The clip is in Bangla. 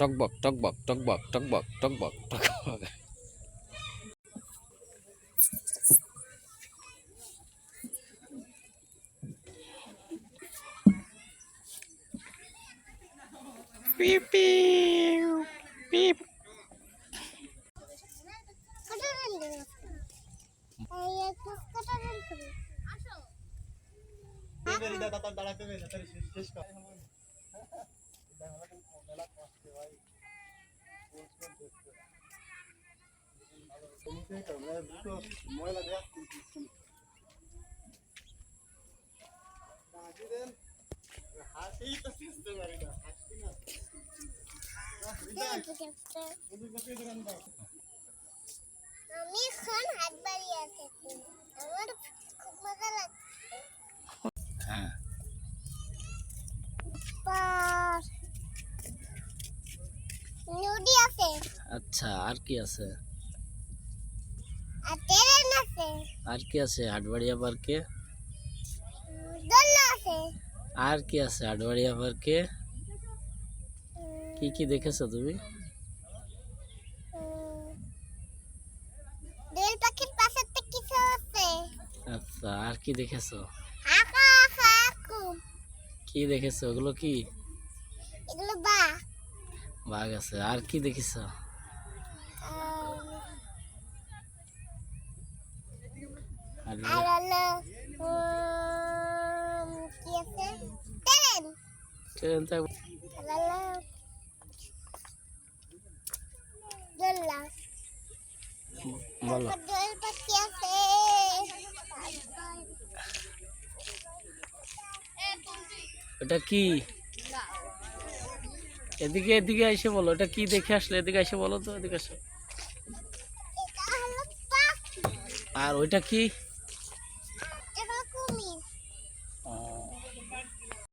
টকবক টকবক টকবক টকবক টকবক টকবক। পিপ পিপ পিপ। আমি এখন হাত বাড়িয়ে আছি, আমার খুব মজা লাগছে। হ্যাঁ, নদী আছে, আচ্ছা আর কি আছে? আর ট্রেন আছে, আর কি আছে হাটবাড়িয়া পার্কে? দোলনা আছে। আর কি আছে হাটবাড়িয়া পার্কে? কি কি দেখেছো তুমি? দোয়েল পাখির পাশে তো কিছু আছে। আচ্ছা আর কি দেখেছো? কাকু, কি দেখেছো? ওগুলো কি? এগুলো বাঘ। বাঘ আছে। আর কি দেখেছো? আর হলো কি আছে, ট্রেন। ট্রেন তো আর হলো দোলনা। বলো। তারপর দোয়েল পাখি আছে। ওটা কি? এদিকে এদিকে এসে বলো, এটা কি দেখে আসলে? এদিকে এসে বলো তো, এদিকে এসে। এটা হলো পাখি। আর ওইটা কি?